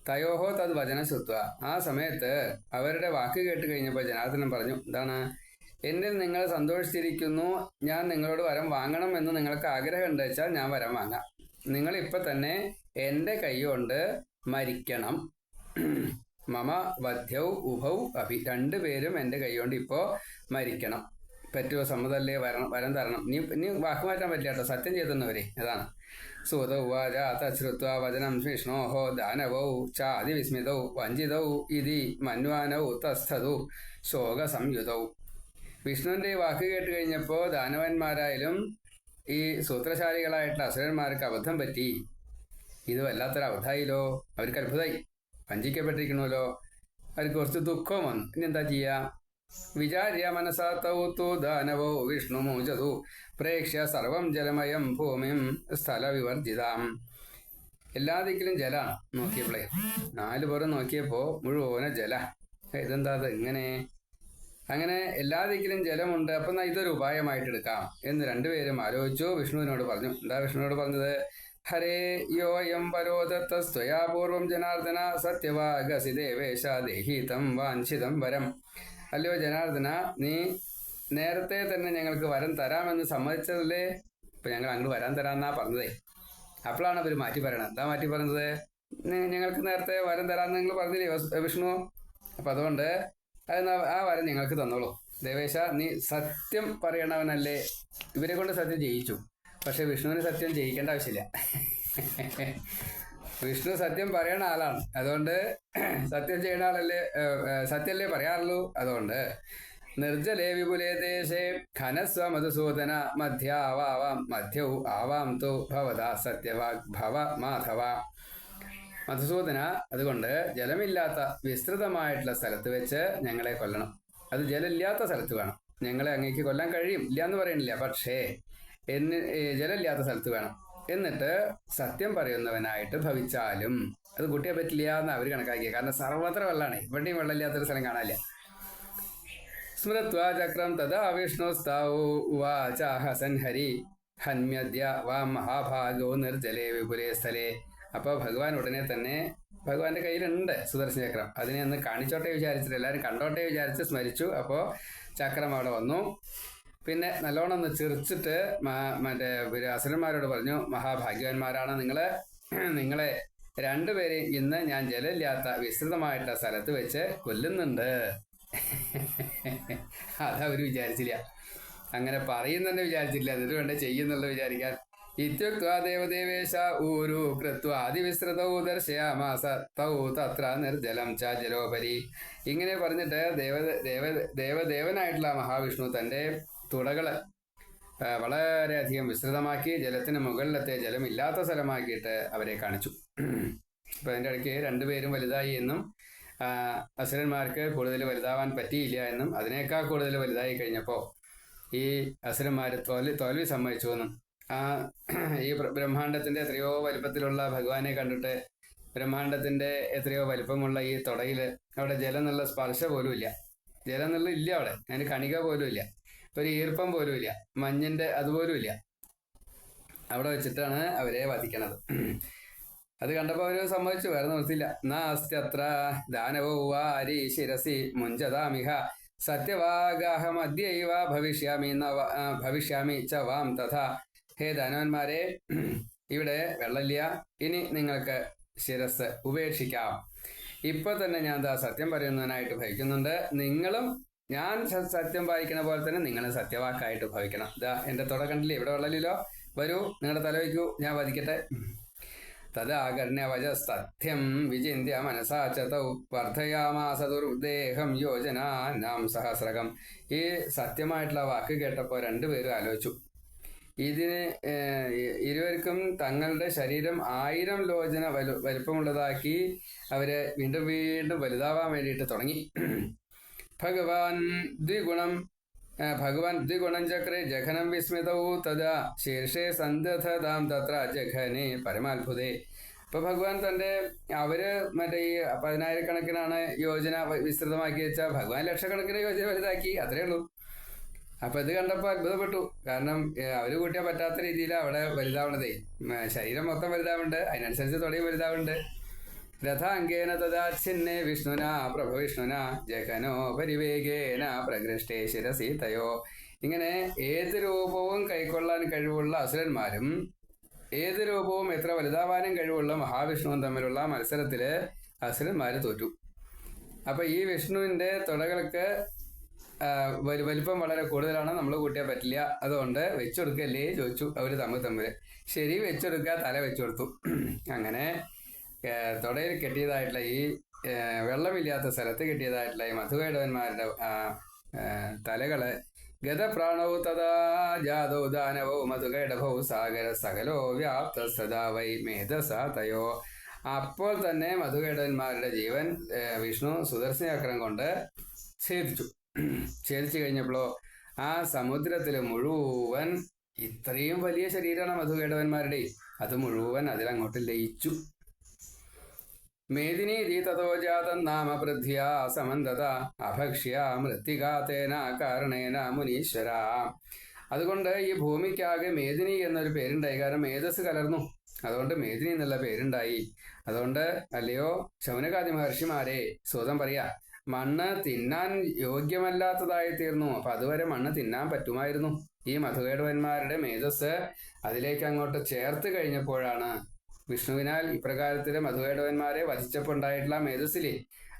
തയോഹോ തദ് വചന ശ്രുത്വ. ആ സമയത്ത് അവരുടെ വാക്ക് കേട്ട് കഴിഞ്ഞപ്പോൾ ജനാർദ്ദനൻ പറഞ്ഞു, എന്താണ്? എന്നിൽ നിങ്ങൾ സന്തോഷിച്ചിരിക്കുന്നു, ഞാൻ നിങ്ങളോട് വരം വാങ്ങണം എന്ന് നിങ്ങൾക്ക് ആഗ്രഹം ഉണ്ട് വെച്ചാൽ ഞാൻ വരം വാങ്ങാം. നിങ്ങൾ ഇപ്പം തന്നെ എൻ്റെ കൈ കൊണ്ട് മരിക്കണം. മമ വധ്യൗ ഉഭൗ അഭി. രണ്ടുപേരും എൻ്റെ കൈ കൊണ്ട് ഇപ്പോൾ മരിക്കണം. പറ്റുമോ? സമ്മതല്ലേ? വരം തരണം. നീ വാക്ക് മാറ്റാൻ പറ്റില്ല കേട്ടോ, സത്യം ചെയ്തെന്നവരെ. അതാണ്. സൂത ഉവാച തശ്രുത്വ വചനം വിഷ്ണോഹോ ദാനവൗ ചാതിവിസ്മിതൗ വഞ്ചിതൗ ഇതി മന്വാനൗ തസ്ഥതു ശോക സംയുതൗ. വിഷ്ണുവിൻ്റെ വാക്ക് കേട്ട് കഴിഞ്ഞപ്പോൾ ദാനവന്മാരായാലും ഈ സൂത്രശാലികളായിട്ടുള്ള അസുരന്മാർക്ക് അബദ്ധം പറ്റി. ഇത് വല്ലാത്തൊരു അബദ്ധമായില്ലോ. അവർക്ക് അത്ഭുതമായി, വഞ്ചിക്കപ്പെട്ടിരിക്കണമല്ലോ. അവർക്ക് കുറച്ച് ദുഃഖവും വന്നു. ഇനി എന്താ ചെയ്യാ? വിചാര്യ മനസാ തൗ തു ദാനവോ വിഷ്ണു മൂചതു പ്രേക്ഷ്യ സർവം ജലമയം ഭൂമിം സ്ഥലവിവർജിതാം. എല്ലാ ദിക്കിലും ജലാണ്. നോക്കിയപ്പോളേ 4 പേരും നോക്കിയപ്പോൾ മുഴുവനെ ജല. ഇതെന്താ അത് ഇങ്ങനെ? അങ്ങനെ എല്ലാ ദിക്കിലും ജലമുണ്ട്. അപ്പം ഇതൊരു ഉപായമായിട്ട് എടുക്കാം എന്ന് രണ്ടുപേരും ആലോചിച്ചു. വിഷ്ണുവിനോട് പറഞ്ഞു. എന്താ വിഷ്ണുവിനോട് പറഞ്ഞത്? ഹരേ യോയം പരോദത്തസ്ത്വയാ പൂർവം ജനാർദ്ദന സത്യവാഗസി ദേവേശ ദേഹീതം വാഞ്ചിതം വരം. അല്ലയോ ജനാർദ്ദന, നീ നേരത്തെ തന്നെ ഞങ്ങൾക്ക് വരം തരാമെന്ന് സമ്മതിച്ചതല്ലേ? ഇപ്പം ഞങ്ങൾ അങ്ങോട്ട് വരാൻ തരാമെന്നാ പറഞ്ഞതേ. അപ്പോഴാണ് അവർ മാറ്റി പറയണത്. എന്താ മാറ്റി പറഞ്ഞത്? ഞങ്ങൾക്ക് നേരത്തെ വരം തരാമെന്ന് നിങ്ങൾ പറഞ്ഞില്ലേ വിഷ്ണു? അപ്പം അതുകൊണ്ട് ആ വരം ഞങ്ങൾക്ക് തന്നോളൂ. ദേവേശ, നീ സത്യം പറയണവനല്ലേ? ഇവരെ കൊണ്ട് സത്യം ചെയ്യിച്ചു. പക്ഷെ വിഷ്ണുവിന് സത്യം ചെയ്യിക്കേണ്ട ആവശ്യമില്ല. വിഷ്ണു സത്യം പറയണ ആളാണ്. അതുകൊണ്ട് സത്യം ചെയ്യുന്ന ആളല്ലേ, സത്യമല്ലേ പറയാറുള്ളൂ. അതുകൊണ്ട് നിർജ്ജലേ വിപുലേ ദേശേ ഘനസ്വ മധുസൂദന മധ്യാവാം മധ്യൗ ആവാം തു ഭവതാ സത്യവാഗ് ഭവ മാധവ. മധുസൂദന, അതുകൊണ്ട് ജലമില്ലാത്ത വിസ്തൃതമായിട്ടുള്ള സ്ഥലത്ത് വെച്ച് ഞങ്ങളെ കൊല്ലണം. അത് ജലമില്ലാത്ത സ്ഥലത്ത് വേണം. ഞങ്ങളെ അങ്ങേക്ക് കൊല്ലാൻ കഴിയും, ഇല്ല എന്ന് പറയണില്ല. പക്ഷേ ജലമില്ലാത്ത സ്ഥലത്ത് വേണം. എന്നിട്ട് സത്യം പറയുന്നവനായിട്ട് ഭവിച്ചാലും അത് കുട്ടിയെ പറ്റില്ല എന്ന് അവർ കണക്കാക്കിയ. കാരണം സർവത്ര വെള്ളമാണ്, ഇവിടെയും വെള്ളമില്ലാത്തൊരു സ്ഥലം കാണാനില്ല. സ്മൃത്വാ ചക്രം തഥാ വിഷ്ണുസ്താവോ ഉവാചാഹ സൻഹരി ഹന്മ്യദ്യ വാ മഹാഭാഗോ നിർജ്ജലേ വിപുലേ സ്ഥലേ. അപ്പോൾ ഭഗവാൻ ഉടനെ തന്നെ, ഭഗവാന്റെ കയ്യിലുണ്ട് സുദർശന ചക്രം, അതിനെ ഒന്ന് കാണിച്ചോട്ടെ വിചാരിച്ചിട്ട്, എല്ലാവരും കണ്ടോട്ടെ വിചാരിച്ച് സ്മരിച്ചു. അപ്പോൾ ചക്രം അവിടെ വന്നു. പിന്നെ നല്ലോണം ഒന്ന് ചിരിച്ചിട്ട് മറ്റേ അസുരന്മാരോട് പറഞ്ഞു, മഹാഭാഗ്യവാന്മാരാണ് നിങ്ങളെ രണ്ടുപേരെയും ഇന്ന് ഞാൻ ജലമില്ലാത്ത വിസ്തൃതമായിട്ടുള്ള സ്ഥലത്ത് വെച്ച് കൊല്ലുന്നുണ്ട്. അതവര് വിചാരിച്ചില്ല, അങ്ങനെ പറയുന്നുണ്ട് വിചാരിച്ചില്ല, എന്നിട്ട് വേണ്ട ചെയ്യുന്നുള്ള വിചാരിക്കാൻ. ഇത്യുക്ത്വാ ദേവദേവേശ ഊരു കൃത്വാ അതിവിസ്തൃതൗ ദർശയാമാസ തൗ തത്ര നിർജ്ജലം ച ജലോപരി. ഇങ്ങനെ പറഞ്ഞിട്ട് ദേവദേവനായിട്ടുള്ള മഹാവിഷ്ണു തൻ്റെ തുടകള് വളരെയധികം വിസ്തൃതമാക്കി ജലത്തിന് മുകളിലത്തെ ജലമില്ലാത്ത സ്ഥലമാക്കിയിട്ട് അവരെ കാണിച്ചു. അപ്പൊ അതിൻ്റെ ഇടയ്ക്ക് രണ്ടുപേരും വലുതായി എന്നും അസുരന്മാർക്ക് കൂടുതൽ വലുതാവാൻ പറ്റിയില്ല എന്നും അതിനേക്കാൾ കൂടുതൽ വലുതായി കഴിഞ്ഞപ്പോൾ ഈ അസുരന്മാർ തോൽവി സമ്മതിച്ചു എന്നും ഈ ബ്രഹ്മാണ്ടത്തിന്റെ എത്രയോ വലിപ്പത്തിലുള്ള ഭഗവാനെ കണ്ടിട്ട് ബ്രഹ്മാണ്ടത്തിന്റെ എത്രയോ വലിപ്പമുള്ള ഈ തുടയില് അവിടെ ജലം എന്നുള്ള സ്പർശ പോലും ഇല്ല, ജലം എന്നുള്ള ഇല്ല, അവിടെ അതിന് കണിക പോലും ഇല്ല, ഒരു ഈർപ്പം പോലും ഇല്ല, മഞ്ഞിന്റെ അതുപോലും ഇല്ല. അവിടെ വെച്ചിട്ടാണ് അവരെ വധിക്കണത്. അത് കണ്ടപ്പോൾ അവര് സമ്മതിച്ചു, വേറെ നിർത്തില്ല. നാസ്ത്യത്ര ദാനവോ വാരി ശിരസി മുഞ്ചതാമിഹ സത്യവാഗാഹമദ്യൈവ ഭവിഷ്യാമി ച വാം തഥാ. ഹേ ദാനവന്മാരെ, ഇവിടെ വെള്ളമില്ല, ഇനി നിങ്ങൾക്ക് ശിരസ് ഉപേക്ഷിക്കാം. ഇപ്പൊ തന്നെ ഞാൻ സത്യം പറയുന്നതിനായിട്ട് ഭവിക്കുന്നുണ്ട്. നിങ്ങളും ഞാൻ സത്യം പാലിക്കുന്ന പോലെ തന്നെ നിങ്ങൾ സത്യവാക്കായിട്ട് ഭവിക്കണം. എന്റെ തുട കണ്ടില്ലേ, ഇവിടെ വെള്ളമില്ലല്ലോ, വരൂ നിങ്ങളുടെ തല വയ്ക്കൂ, ഞാൻ വധിക്കട്ടെ. തദാകർണ്യവച സത്യം വിചിന്യ മനസാ ച തൗ വർദ്ധയാമാസ ദുർദേഹം യോജനാനാം സഹസ്രകം. ഈ സത്യമായിട്ടുള്ള വാക്ക് കേട്ടപ്പോൾ രണ്ടുപേരും ആലോചിച്ചു. ഇരുവർക്കും തങ്ങളുടെ ശരീരം 1000 ലോചന വലുപ്പമുള്ളതാക്കി അവരെ വീണ്ടും വീണ്ടും വലുതാവാൻ വേണ്ടിയിട്ട് തുടങ്ങി. ഭഗവാൻ ദ്വിഗുണം ചക്രേ ജഘനം വിസ്മിതൗ തഥാ ശീർഷേ സന്ദധാം തത്ര ജഘനെ പരമാത്ഭുതേ. ഇപ്പൊ ഭഗവാൻ അവര് മറ്റേ ഈ 10,000-കണക്കിനാണ് യോജന വിസ്തൃതമാക്കി വെച്ചാൽ ഭഗവാൻ ലക്ഷക്കണക്കിന് യോജന വലുതാക്കി, അത്രേ ഉള്ളൂ. അപ്പൊ ഇത് കണ്ടപ്പോൾ അത്ഭുതപ്പെട്ടു. കാരണം അവര് കൂട്ടിയാൽ പറ്റാത്ത രീതിയിൽ അവിടെ വലുതാവണതേ, ശരീരം മൊത്തം വലുതാവുന്നുണ്ട്, അതിനനുസരിച്ച് തുടങ്ങി വലുതാവുന്നുണ്ട്. രഥാംഗേന തദാച്ഛിന്നേ വിഷ്ണുന പ്രഭവിഷ്ണുന ജഘനോ പരിവേഗേന പ്രകൃഷ്ടേ ശിരസീതയോ. ഇങ്ങനെ ഏത് രൂപവും കൈക്കൊള്ളാൻ കഴിവുള്ള അസുരന്മാരും ഏത് രൂപവും എത്ര വലുതാവാനും കഴിവുള്ള മഹാവിഷ്ണുവും തമ്മിലുള്ള മത്സരത്തില് അസുരന്മാര് തോറ്റു. അപ്പൊ ഈ വിഷ്ണുവിന്റെ തുടകൾക്ക് വലിപ്പം വളരെ കൂടുതലാണ്, നമ്മൾ കൂട്ടിയാൽ പറ്റില്ല, അതുകൊണ്ട് വെച്ചുകൊടുക്കല്ലേ ചോദിച്ചു അവര് തമ്മിൽ. ശരി, വെച്ചുകൊടുക്കുക, തല വെച്ചു കൊടുത്തു. അങ്ങനെ തുടയിൽ കെട്ടിയതായിട്ടുള്ള ഈ വെള്ളമില്ലാത്ത സ്ഥലത്ത് കെട്ടിയതായിട്ടുള്ള ഈ മധുകൈടവന്മാരുടെ തലകള് ഗതപ്രാണവും തഥാ ജാതോ ദാനവോ മധുകൈടഭോ സാഗര സകലോ വ്യാപ്ത സദാ വൈ മേധസ തയോ. അപ്പോൾ തന്നെ മധുകൈടവന്മാരുടെ ജീവൻ വിഷ്ണു സുദർശനചക്രം കൊണ്ട് ഛേദിച്ചു. ഛേദിച്ചു കഴിഞ്ഞപ്പോഴോ ആ സമുദ്രത്തില് മുഴുവൻ, ഇത്രയും വലിയ ശരീരമാണ് മധുകൈടവന്മാരുടെ, അത് മുഴുവൻ അതിലങ്ങോട്ട് ലയിച്ചു. മേദിനി തതോ ജാതം നാമ പൃഥ്വ്യാ സമന്തത അഭക്ഷ്യ മൃത്തികാതേന കാരണേന മുനീശ്വര. അതുകൊണ്ട് ഈ ഭൂമിക്കാകെ മേദിനി എന്നൊരു പേരുണ്ടായി. കാരണം മേധസ് കലർന്നു, അതുകൊണ്ട് മേദിനി എന്നുള്ള പേരുണ്ടായി. അതുകൊണ്ട് അല്ലയോ ശൗനകാദി മഹർഷിമാരെ, സൂതം പറയാ, മണ്ണ് തിന്നാൻ യോഗ്യമല്ലാത്തതായി തീർന്നു. അപ്പൊ അതുവരെ മണ്ണ് തിന്നാൻ പറ്റുമായിരുന്നു. ഈ മധുകൈടവന്മാരുടെ മേധസ് അതിലേക്ക് അങ്ങോട്ട് ചേർത്ത് കഴിഞ്ഞപ്പോഴാണ് വിഷ്ണുവിനാൽ ഇപ്രകാരത്തിലെ മധുകൈടവന്മാരെ വധിച്ചപ്പോൾ ഉണ്ടായിട്ടുള്ള മേധസ്സിലെ,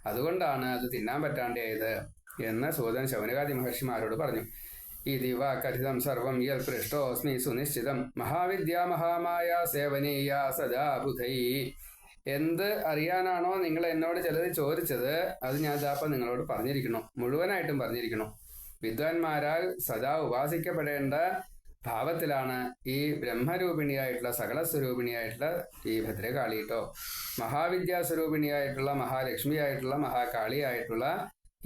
അതുകൊണ്ടാണ് അത് തിന്നാൻ പറ്റാണ്ടായത് എന്ന് സൂതൻ ശൗനകാദി മഹർഷിമാരോട് പറഞ്ഞു. ഇതിവ കഥിതം സർവം യൽ പൃഷ്ടോസ്മി സുനിശ്ചിതം മഹാവിദ്യ മഹാമായ സേവനീയ സദാ ബുധൈ. എന്ത് അറിയാനാണോ നിങ്ങൾ എന്നോട് ചിലത് ചോദിച്ചത്, അത് ഞാൻ ഇതാപ്പം നിങ്ങളോട് പറഞ്ഞിരിക്കണു, മുഴുവനായിട്ടും പറഞ്ഞിരിക്കണു. വിദ്വാൻമാരാൽ സദാ ഉപാസിക്കപ്പെടേണ്ട ഭാവത്തിലാണ് ഈ ബ്രഹ്മരൂപിണിയായിട്ടുള്ള സകലസ്വരൂപിണിയായിട്ടുള്ള ഈ ഭദ്രകാളിട്ടോ, മഹാവിദ്യാസ്വരൂപിണിയായിട്ടുള്ള മഹാലക്ഷ്മിയായിട്ടുള്ള മഹാകാളിയായിട്ടുള്ള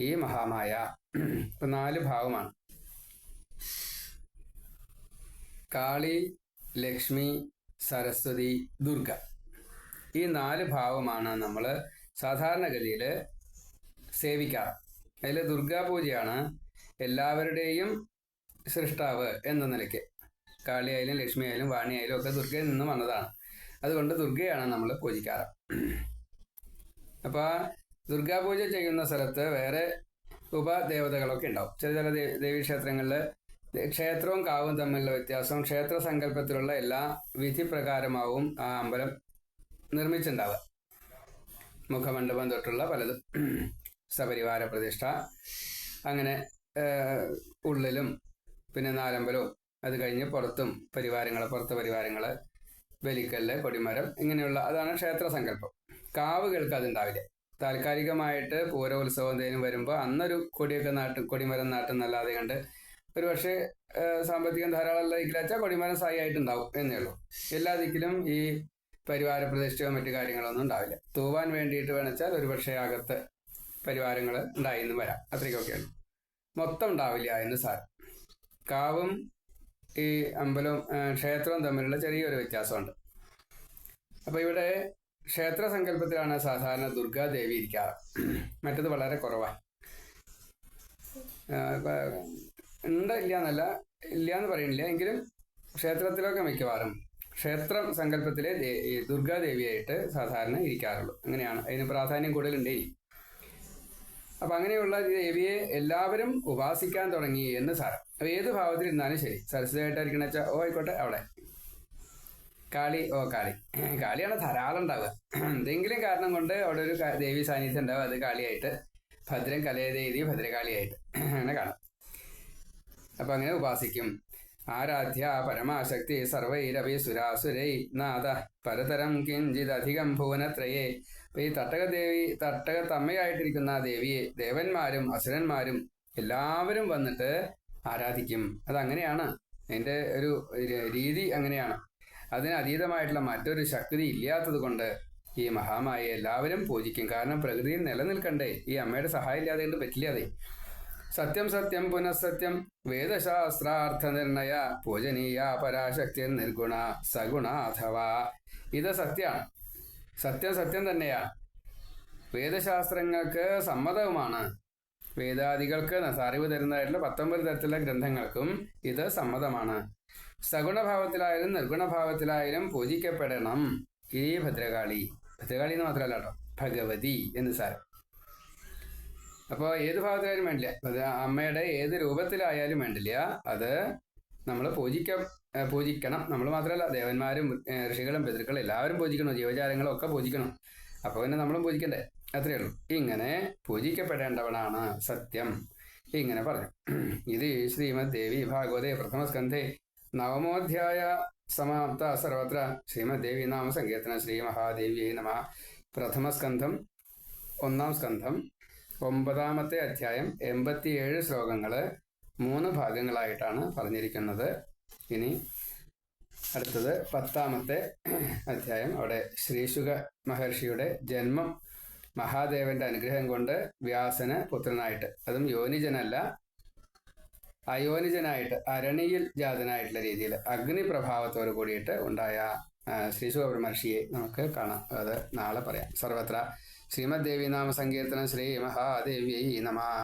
ഈ മഹാമായ. ഇപ്പൊ 4 ഭാവമാണ്. കാളി, ലക്ഷ്മി, സരസ്വതി, ദുർഗ, ഈ 4 ഭാവമാണ് നമ്മൾ സാധാരണഗതിയിൽ സേവിക്കാറ്. അതിൽ ദുർഗാപൂജയാണ് എല്ലാവരുടെയും സൃഷ്ടാവ് എന്ന നിലയ്ക്ക്. കാളിയായാലും ലക്ഷ്മിയായാലും വാണിയായാലും ഒക്കെ ദുർഗയിൽ നിന്ന് വന്നതാണ്. അതുകൊണ്ട് ദുർഗയാണ് നമ്മൾ പൂജിക്കാറ്. അപ്പോൾ ദുർഗാപൂജ ചെയ്യുന്ന സ്ഥലത്ത് വേറെ ഉപദേവതകളൊക്കെ ഉണ്ടാവും. ചില ചില ദേവീക്ഷേത്രങ്ങളിൽ ക്ഷേത്രവും കാവും തമ്മിലുള്ള വ്യത്യാസം, ക്ഷേത്ര സങ്കല്പത്തിലുള്ള എല്ലാ വിധിപ്രകാരമാവും ആ അമ്പലം നിർമ്മിച്ചിട്ടുണ്ടാവുക. മുഖമണ്ഡപം തൊട്ടുള്ള പലതും, സപരിവാര പ്രതിഷ്ഠ, അങ്ങനെ ഉള്ളിലും പിന്നെ നാലമ്പലവും, അത് കഴിഞ്ഞ് പുറത്തും പരിവാരങ്ങൾ, പുറത്തെ പരിവാരങ്ങൾ, ബലിക്കല്ല്, കൊടിമരം, ഇങ്ങനെയുള്ള അതാണ് ക്ഷേത്ര സങ്കല്പം. കാവുകൾക്ക് അതുണ്ടാവില്ല. താൽക്കാലികമായിട്ട് പൂരോത്സവം എന്തെങ്കിലും വരുമ്പോൾ അന്നൊരു കൊടിയൊക്കെ കൊടിമരം നാട്ടുന്നല്ലാതെ കണ്ട് ഒരു പക്ഷേ സാമ്പത്തികം ധാരാളമുള്ള ദിക്കിലാച്ചാൽ കൊടിമരം സായി ആയിട്ടുണ്ടാവും എന്നേ ഉള്ളൂ. എല്ലാ ദിക്കിലും ഈ പരിവാര പ്രതിഷ്ഠയോ മറ്റു കാര്യങ്ങളൊന്നും ഉണ്ടാവില്ല. തൂവാൻ വേണ്ടിയിട്ട് വേണിച്ചാൽ ഒരു പക്ഷേ അകത്ത് പരിവാരങ്ങൾ ഉണ്ടായിന്ന് വരാം, അത്രയ്ക്കൊക്കെയാണ്. മൊത്തം ഉണ്ടാവില്ല എന്ന് സാരം. കാവും ഈ അമ്പലവും ക്ഷേത്രവും തമ്മിലുള്ള ചെറിയൊരു വ്യത്യാസമുണ്ട്. അപ്പോൾ ഇവിടെ ക്ഷേത്ര സങ്കല്പത്തിലാണ് സാധാരണ ദുർഗാദേവി ഇരിക്കാറ്. മറ്റത് വളരെ കുറവാണ്. ഉണ്ട്, ഇല്ല എന്നല്ല, ഇല്ല എന്ന് പറയുന്നില്ല, എങ്കിലും ക്ഷേത്രത്തിലൊക്കെ മിക്കവാറും ക്ഷേത്രം സങ്കല്പത്തിലെ ദുർഗാദേവിയായിട്ട് സാധാരണ ഇരിക്കാറുള്ളൂ. അങ്ങനെയാണ്, അതിന് പ്രാധാന്യം കൂടുതലുണ്ടേ. അപ്പം അങ്ങനെയുള്ള ദേവിയെ എല്ലാവരും ഉപാസിക്കാൻ തുടങ്ങി എന്ന് സാരം. അപ്പോൾ ഏത് ഭാവത്തിലിരുന്നാലും ശരി, സരസ്വതിയായിട്ടായിരിക്കണ വെച്ചാൽ ഓ ആയിക്കോട്ടെ, അവിടെ കാളി, ഓ കാളി, കാളിയാണ് ധാരാളം ഉണ്ടാവുക. എന്തെങ്കിലും കാരണം കൊണ്ട് അവിടെ ഒരു ദേവി സാന്നിധ്യം ഉണ്ടാവും, അത് കാളിയായിട്ട്. ഭദ്രം കലയദേവി ഭദ്രകാളിയായിട്ട് അങ്ങനെ കാണാം. അപ്പം അങ്ങനെ ഉപാസിക്കും. ആരാധ്യ പരമാശക്തി സർവൈരവി സുരാസുരൈ നാഥ പരതരം കിഞ്ചിതധികം ഭുവനത്രയേ. അപ്പം ഈ തട്ടകത്തമ്മയായിട്ടിരിക്കുന്ന ദേവിയെ ദേവന്മാരും അസുരന്മാരും എല്ലാവരും വന്നിട്ട് ആരാധിക്കും. അതങ്ങനെയാണ്, അതിൻ്റെ ഒരു രീതി അങ്ങനെയാണ്. അതിന് അതീതമായിട്ടുള്ള മറ്റൊരു ശക്തി ഇല്ലാത്തത് കൊണ്ട് ഈ മഹാമായെ എല്ലാവരും പൂജിക്കും. കാരണം പ്രകൃതിയിൽ നിലനിൽക്കണ്ടേ, ഈ അമ്മയുടെ സഹായം ഇല്ലാതെ കൊണ്ട് പറ്റില്ല. അതെ, സത്യം സത്യം പുനഃസത്യം വേദശാസ്ത്രാർത്ഥ നിർണയ പൂജനീയ പരാശക്തി നിർഗുണ സഗുണ അഥവാ. ഇത് സത്യമാണ്, സത്യം സത്യം തന്നെയാണ്. വേദശാസ്ത്രങ്ങൾക്ക് സമ്മതവുമാണ്. വേദാദികൾക്ക് അറിവ് തരുന്നതായിട്ടുള്ള 19 തരത്തിലുള്ള ഗ്രന്ഥങ്ങൾക്കും ഇത് സമ്മതമാണ്. സഗുണഭാവത്തിലായാലും നിർഗുണഭാവത്തിലായാലും പൂജിക്കപ്പെടണം ഈ ഭദ്രകാളി. ഭദ്രകാളി എന്ന് മാത്രമല്ല കേട്ടോ, ഭഗവതി എന്ന് സാരം. അപ്പോൾ ഏത് ഭാവത്തിലായാലും വേണ്ടില്ല, അത് അമ്മയുടെ ഏത് രൂപത്തിലായാലും വേണ്ടില്ല, അത് നമ്മൾ പൂജിക്കണം. നമ്മൾ മാത്രമല്ല, ദേവന്മാരും ഋഷികളും പിതൃക്കളും എല്ലാവരും പൂജിക്കണം, ജീവജാലങ്ങളും ഒക്കെ പൂജിക്കണം. അപ്പോൾ പിന്നെ നമ്മളും പൂജിക്കണ്ടേ, അത്രയേ ഉള്ളൂ. ഇങ്ങനെ പൂജിക്കപ്പെടേണ്ടവനാണ് സത്യം. ഇങ്ങനെ പറഞ്ഞു. ഇത് ശ്രീമദ് ദേവി ഭാഗവതേ പ്രഥമസ്കന്ധേ നവമോധ്യായ സമാപ്ത സർവത്ര. ശ്രീമദ് ദേവി നാമ സങ്കീർത്തനം. ശ്രീ മഹാദേവിയെ നമ. പ്രഥമസ്കന്ധം, 1-ാം സ്കന്ധം, 9-ാമത്തെ അധ്യായം, 87 ശ്ലോകങ്ങൾ 3 ഭാഗങ്ങളായിട്ടാണ് പറഞ്ഞിരിക്കുന്നത്. ഇനി അടുത്തത് 10-ാമത്തെ അധ്യായം. അവിടെ ശ്രീശുക മഹർഷിയുടെ ജന്മം, മഹാദേവന്റെ അനുഗ്രഹം കൊണ്ട് വ്യാസന് പുത്രനായിട്ട്, അതും യോനിജനല്ല അയോനിജനായിട്ട്, അരണിയിൽ ജാതനായിട്ടുള്ള രീതിയിൽ അഗ്നിപ്രഭാവത്തോട് കൂടിയിട്ട് ഉണ്ടായ ശ്രീശുക മഹർഷിയെ നമുക്ക് കാണാം. അത് നാളെ പറയാം. സർവത്ര ശ്രീമദ് ദേവി നാമ സങ്കീർത്തനം. ശ്രീ മഹാദേവ്യൈ നമഃ.